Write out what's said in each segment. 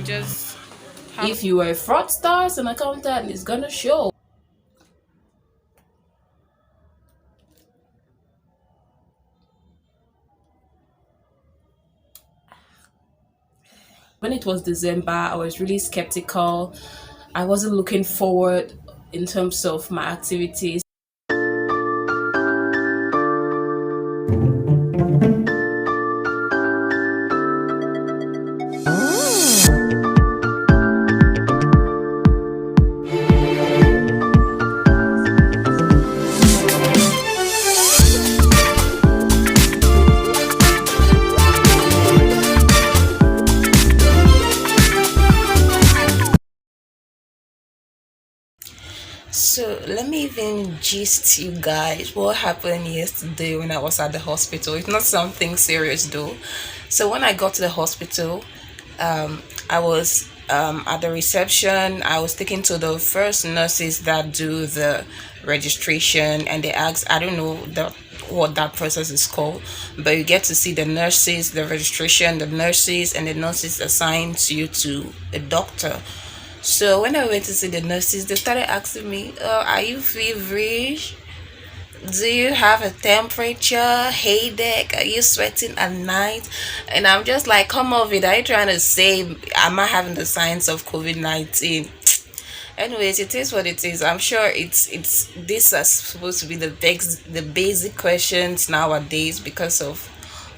Just If you were a fraudster as an accountant, it's gonna show. When it was December, I was really skeptical. I wasn't looking forward in terms of my activities. So let me even gist you guys what happened yesterday when I was at the hospital. It's not something serious though. So when I got to the hospital, I was at the reception. I was taken to the first nurses that do the registration, and they asked, I don't know what that process is called, but you get to see the nurses, the registration, the nurses, and the nurses assigns you to a doctor. So when I went to see the nurses, they started asking me, "Are you feverish? Do you have a temperature, headache? Are you sweating at night?" And I'm just like, "Come off it! Are you trying to say am I having the signs of COVID-19?" Anyways, it is what it is. I'm sure it's these are supposed to be the basic questions nowadays because of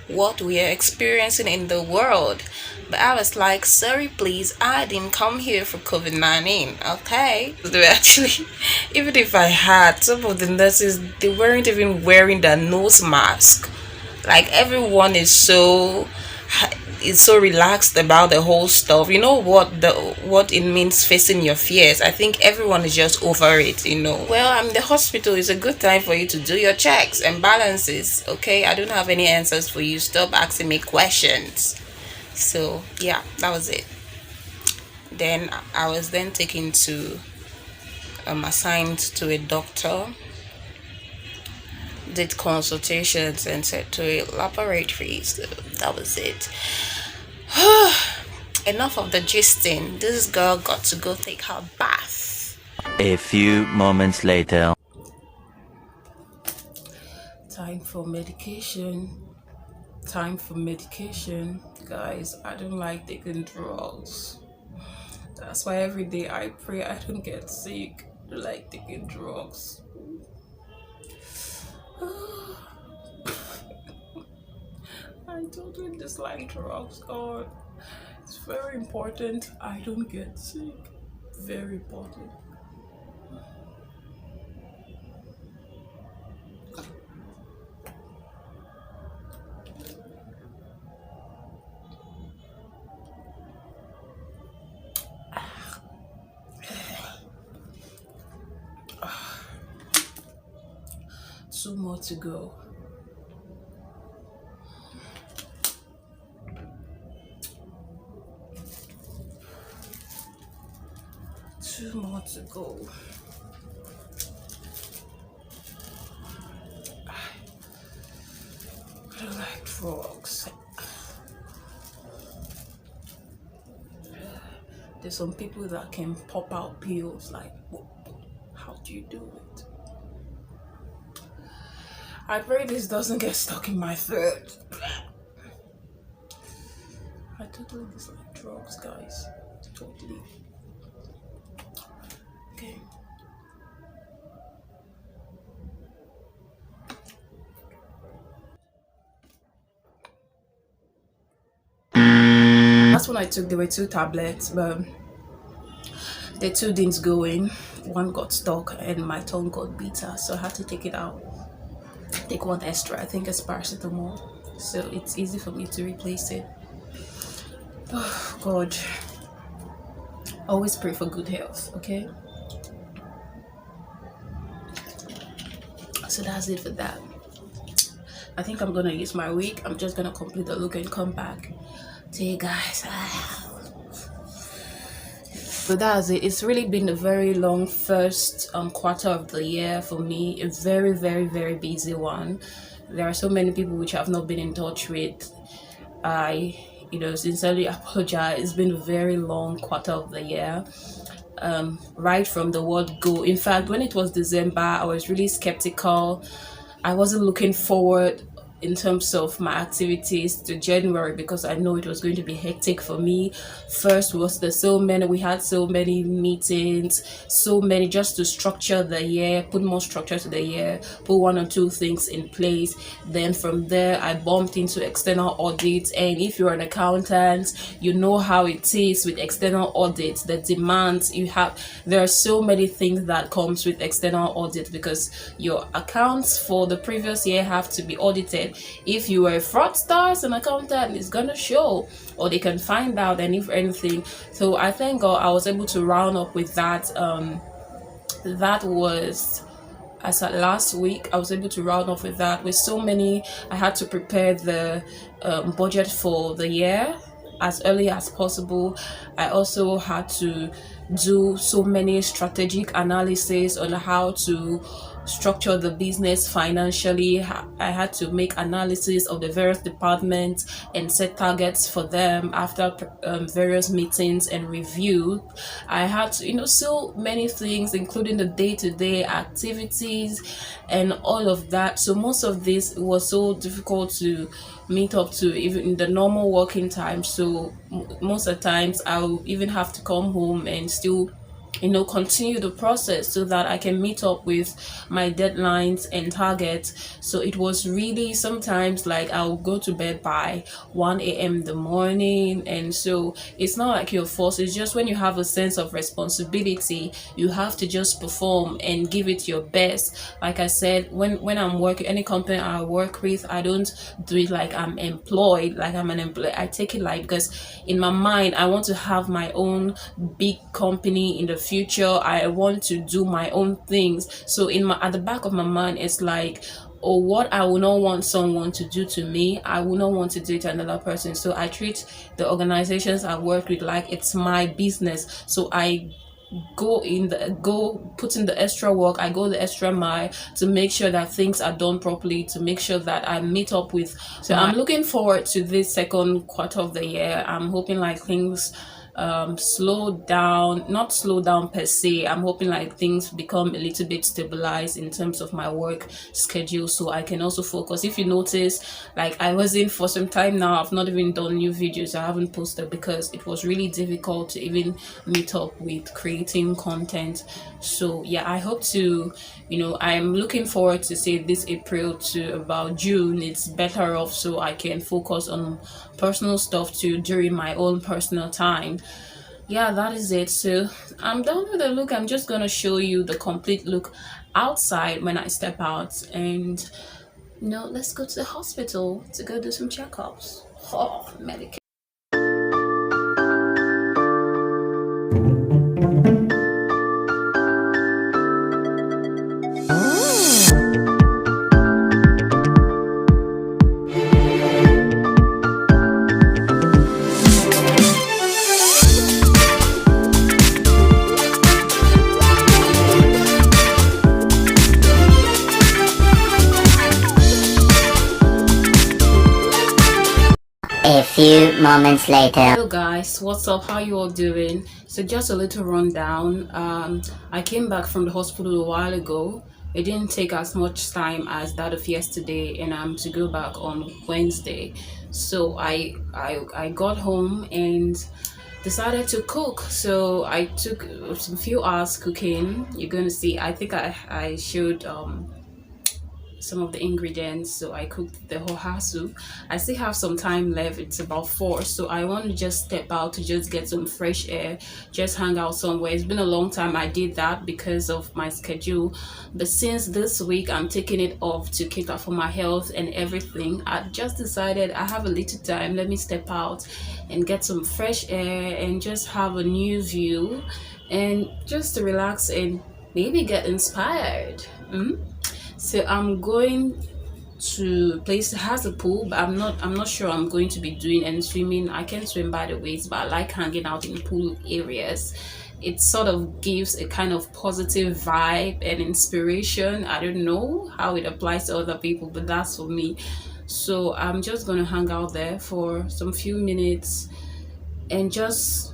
what we are experiencing in the world. But I was like, sorry, please, I didn't come here for COVID-19, okay? They were actually, even if I had, some of the nurses, they weren't even wearing their nose mask. Like, everyone is so relaxed about the whole stuff. You know what it means facing your fears. I think everyone is just over it. Well, I'm the hospital. It's a good time for you to do your checks and balances. Okay, I don't have any answers for you. Stop asking me questions. So yeah, that was it. Then I was then taken to assigned to a doctor, did consultations and sent to a laboratory. So that was it. Enough of the gisting. This girl got to go take her bath. A few moments later. Time for medication. Time for medication. Guys, I don't like taking drugs. That's why every day I pray I don't get sick. I don't like taking drugs. I totally dislike drugs. God, it's very important I don't get sick. Very important. Two more to go. Two more to go. I don't like drugs. There's some people that can pop out pills. Like, how do you do it? I pray this doesn't get stuck in my throat. I totally dislike drugs, guys. Totally. Okay. That's when I took, there were two tablets, but the two didn't go in. One got stuck and my tongue got bitter, so I had to take it out. Take one extra. I think it's paracetamol, so it's easy for me to replace it. Oh God, always pray for good health. Okay. So that's it for that. I think I'm gonna use my week. I'm just gonna complete the look and come back to you guys. So that's it. It's really been a very long first quarter of the year for me. A very, very, very busy one. There are so many people which I've not been in touch with. I sincerely apologize. It's been a very long quarter of the year, right from the word go. In fact, when it was December, I was really skeptical. I wasn't looking forward in terms of my activities to January because I know it was going to be hectic for me. First was we had so many meetings, so many just to structure the year, put more structure to the year, put one or two things in place. Then from there, I bumped into external audits. And if you're an accountant, you know how it is with external audits, the demands you have. There are so many things that comes with external audit because your accounts for the previous year have to be audited. If you were a fraudster as an accountant, it's gonna show, or they can find out. And if anything, so I thank God I was able to round up with that. That was as at last week. I was able to round off with that. With so many, I had to prepare the budget for the year as early as possible. I also had to do so many strategic analysis on how to structure the business financially. I had to make analysis of the various departments and set targets for them after various meetings and review. I had to, so many things, including the day-to-day activities and all of that. So most of this was so difficult to meet up to even in the normal working time. So most of the times I'll even have to come home and still continue the process so that I can meet up with my deadlines and targets. So it was really sometimes like I'll go to bed by 1 a.m. in the morning. And so it's not like you're forced, it's just when you have a sense of responsibility, you have to just perform and give it your best. Like I said, when I'm working, any company I work with, I don't do it like I'm employed, like I'm an employee. I take it like, because in my mind, I want to have my own big company in the future. I want to do my own things. So at the back of my mind, it's like, or what I will not want someone to do to me, I will not want to do it to another person. So I treat the organizations I work with like it's my business. So I put in the extra work, I go the extra mile to make sure that things are done properly, to make sure that I meet up with. So I'm looking forward to this second quarter of the year. I'm hoping like things not slow down per se. I'm hoping like things become a little bit stabilized in terms of my work schedule, so I can also focus. If you notice, like I wasn't for some time now, I've not even done new videos, I haven't posted because it was really difficult to even meet up with creating content. So yeah, I hope to, I'm looking forward to say this April to about June, it's better off, so I can focus on personal stuff too during my own personal time. Yeah, that is it. So I'm done with the look. I'm just gonna show you the complete look outside when I step out, and let's go to the hospital to go do some checkups. Medication. A few moments later. Hello guys, what's up? How you all doing? So just a little rundown. I came back from the hospital a while ago. It didn't take as much time as that of yesterday, and I'm to go back on Wednesday. So I got home and decided to cook. So I took some few hours cooking. You're gonna see. I think I showed some of the ingredients. So I cooked the whole soup. I still have some time left, it's about 4, so I want to just step out to just get some fresh air, just hang out somewhere. It's been a long time I did that because of my schedule, but since this week I'm taking it off to cater for my health and everything, I just decided I have a little time, let me step out and get some fresh air and just have a new view and just to relax and maybe get inspired. So I'm going to a place that has a pool, but I'm not sure I'm going to be doing any swimming. I can swim by the waist, but I like hanging out in pool areas. It sort of gives a kind of positive vibe and inspiration. I don't know how it applies to other people, but that's for me. So I'm just gonna hang out there for some few minutes and just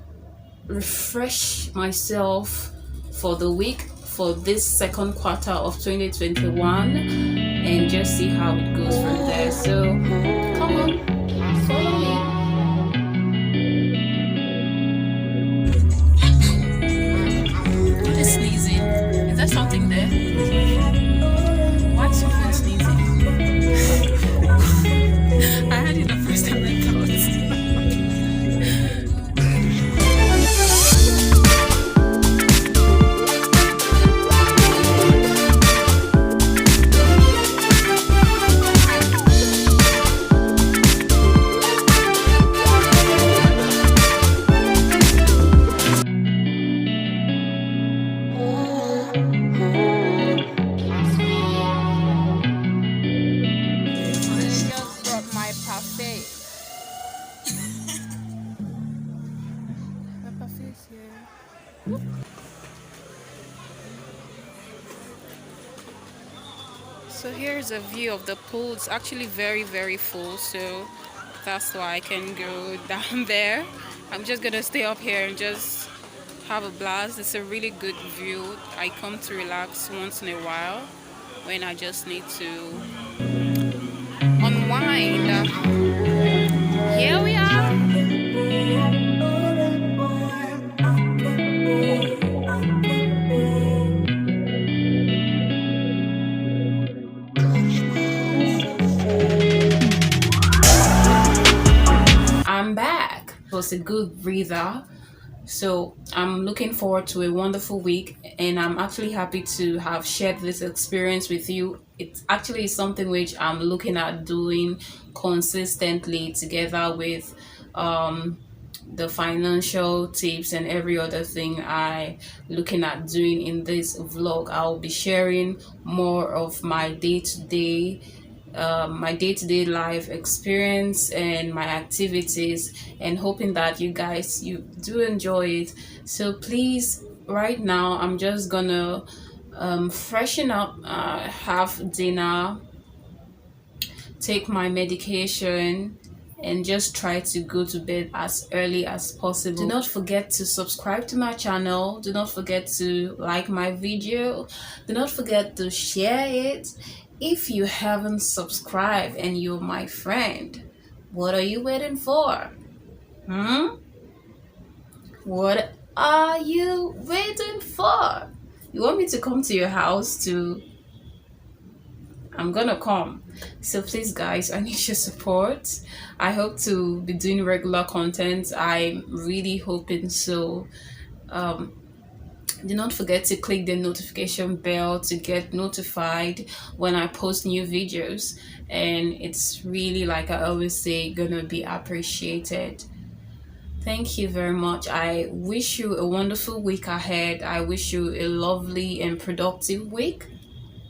refresh myself for the week, for this second quarter of 2021, and just see how it goes from there. So come on, follow me. What is sneezing? Is there something there? Why is your phone sneezing? I heard it the first time I thought. Just brought my parfait. My parfait is here. So here's a view of the pool. It's actually very, very full, so that's why I can go down there. I'm just gonna stay up here and just have a blast. It's a really good view. I come to relax once in a while when I just need to unwind. Here we are. I'm back. It was a good breather. So I'm looking forward to a wonderful week, and I'm actually happy to have shared this experience with you. It's actually something which I'm looking at doing consistently together with the financial tips and every other thing I looking at doing in this vlog. I'll be sharing more of my day-to-day my day-to-day life experience and my activities, and hoping that you guys you do enjoy it. So please, right now I'm just gonna freshen up, have dinner, take my medication, and just try to go to bed as early as possible. Do not forget to subscribe to my channel. Do not forget to like my video. Do not forget to share it. If you haven't subscribed and you're my friend, what are you waiting for? What are you waiting for? You want me to come to your house to I'm gonna come. So please guys, I need your support. I hope to be doing regular content. I'm really hoping so. Do not forget to click the notification bell to get notified when I post new videos, and it's really, like I always say, gonna be appreciated. Thank you very much. I wish you a wonderful week ahead. I wish you a lovely and productive week.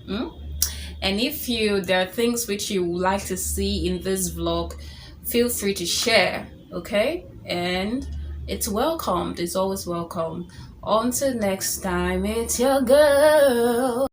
And if there are things which you would like to see in this vlog, feel free to share, okay? And it's welcomed. It's always welcome. Until next time, it's your girl.